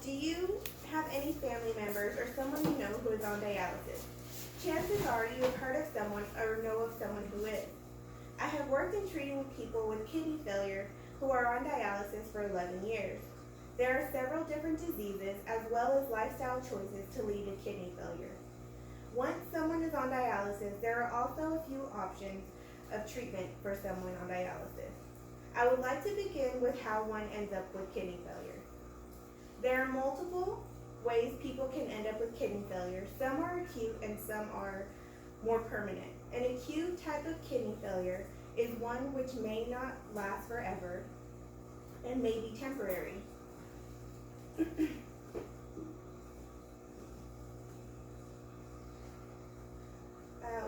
Do you have any family members or someone you know who is on dialysis? Chances are you have heard of someone or know of someone who is. I have worked in treating people with kidney failure who are on dialysis for 11 years. There are several different diseases as well as lifestyle choices to lead to kidney failure. Once someone is on dialysis, there are also a few options of treatment for someone on dialysis. I would like to begin with how one ends up with kidney failure. There are multiple ways people can end up with kidney failure. Some are acute and some are more permanent. An acute type of kidney failure is one which may not last forever and may be temporary.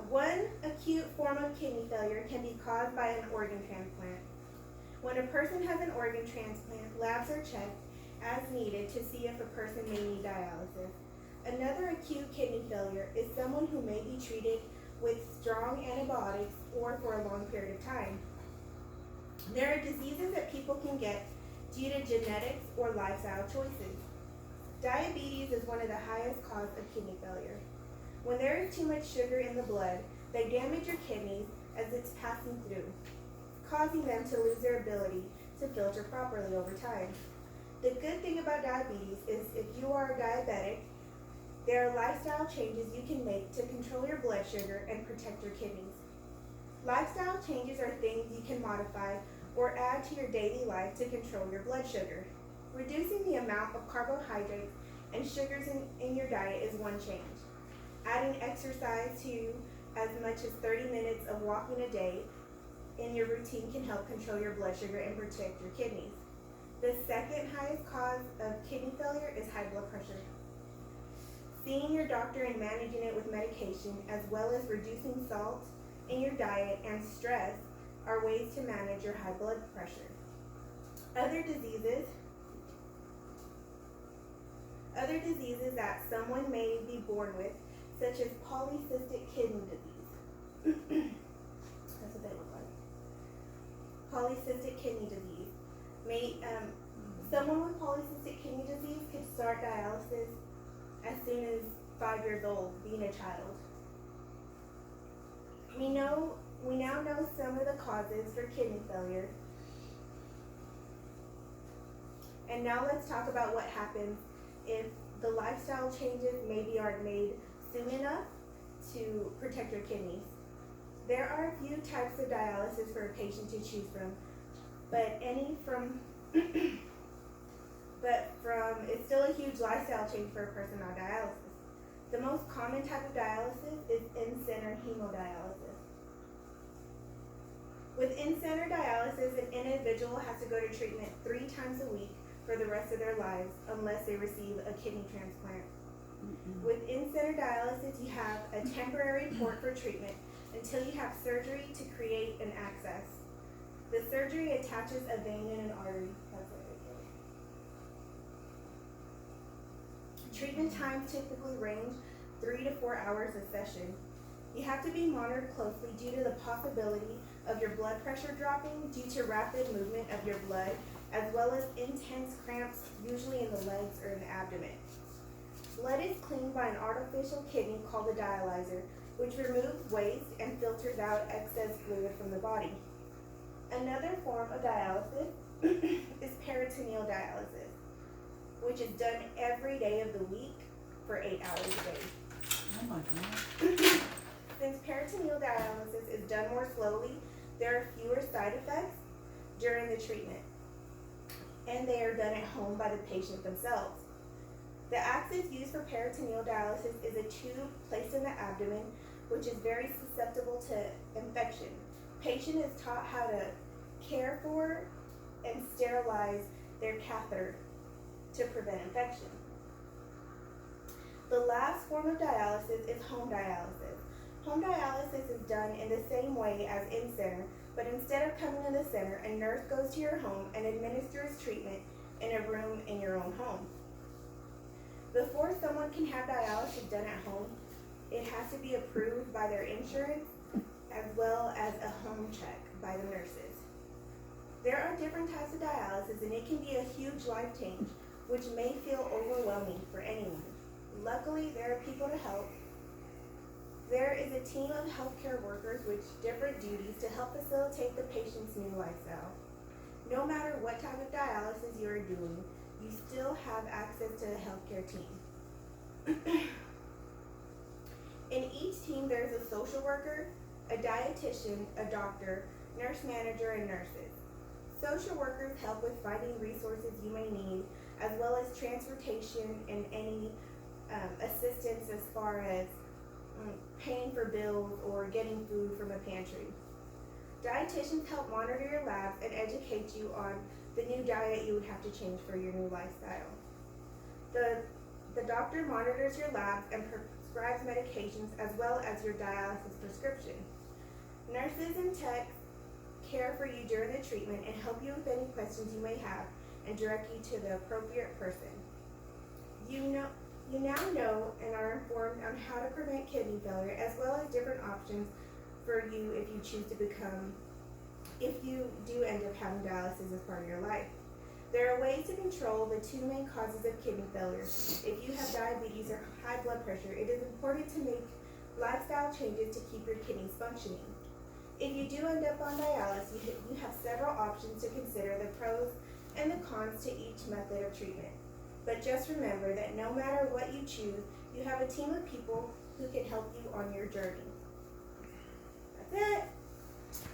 One acute form of kidney failure can be caused by an organ transplant. When a person has an organ transplant, labs are checked as needed to see if a person may need dialysis. Another acute kidney failure is someone who may be treated with strong antibiotics or for a long period of time. There are diseases that people can get due to genetics or lifestyle choices. Diabetes is one of the highest causes of kidney failure. When there is too much sugar in the blood, they damage your kidneys as it's passing through, causing them to lose their ability to filter properly over time. The good thing about diabetes is if you are diabetic, there are lifestyle changes you can make to control your blood sugar and protect your kidneys. Lifestyle changes are things you can modify or add to your daily life to control your blood sugar. Reducing the amount of carbohydrates and sugars in your diet is one change. Adding exercise to as much as 30 minutes of walking a day in your routine can help control your blood sugar and protect your kidneys. The second highest cause of kidney failure is high blood pressure. Seeing your doctor and managing it with medication, as well as reducing salt in your diet and stress, are ways to manage your high blood pressure. Other diseases that someone may be born with, such as polycystic kidney disease. That's what they look like. Polycystic kidney disease. Someone with polycystic kidney disease could start dialysis as soon as 5 years old, being a child. We now know some of the causes for kidney failure. And now let's talk about what happens if the lifestyle changes maybe aren't made soon enough to protect your kidneys. There are a few types of dialysis for a patient to choose from, it's still a huge lifestyle change for a person on dialysis. The most common type of dialysis is in-center hemodialysis. With in-center dialysis, an individual has to go to treatment 3 times a week for the rest of their lives unless they receive a kidney transplant. With in-center dialysis, you have a temporary port for treatment until you have surgery to create an access. The surgery attaches a vein and an artery. That's it right there. Treatment times typically range 3 to 4 hours a session. You have to be monitored closely due to the possibility of your blood pressure dropping due to rapid movement of your blood, as well as intense cramps, usually in the legs or in the abdomen. Blood is cleaned by an artificial kidney called a dialyzer, which removes waste and filters out excess fluid from the body. Another form of dialysis is peritoneal dialysis, which is done every day of the week for 8 hours a day. Oh my God. Since peritoneal dialysis is done more slowly, there are fewer side effects during the treatment, and they are done at home by the patient themselves. The access used for peritoneal dialysis is a tube placed in the abdomen, which is very susceptible to infection. Patient is taught how to care for and sterilize their catheter to prevent infection. The last form of dialysis is home dialysis. Home dialysis is done in the same way as in-center, but instead of coming to the center, a nurse goes to your home and administers treatment in a room in your own home. Before someone can have dialysis done at home, it has to be approved by their insurance as well as a home check by the nurses. There are different types of dialysis, and it can be a huge life change which may feel overwhelming for anyone. Luckily, there are people to help. There is a team of healthcare workers with different duties to help facilitate the patient's new lifestyle. No matter what type of dialysis you are doing, you still have access to a healthcare team. In each team, there is a social worker, a dietitian, a doctor, nurse manager, and nurses. Social workers help with finding resources you may need, as well as transportation and any assistance as far as paying for bills or getting food from a pantry. Dietitians help monitor your labs and educate you on the new diet you would have to change for your new lifestyle. The doctor monitors your labs and prescribes medications as well as your dialysis prescription. Nurses and techs care for you during the treatment and help you with any questions you may have and direct you to the appropriate person. You now know and are informed on how to prevent kidney failure as well as different options for you if you do end up having dialysis as part of your life. There are ways to control the two main causes of kidney failure. If you have diabetes or high blood pressure, it is important to make lifestyle changes to keep your kidneys functioning. If you do end up on dialysis, you have several options to consider, the pros and the cons to each method of treatment. But just remember that no matter what you choose, you have a team of people who can help you on your journey. That's it.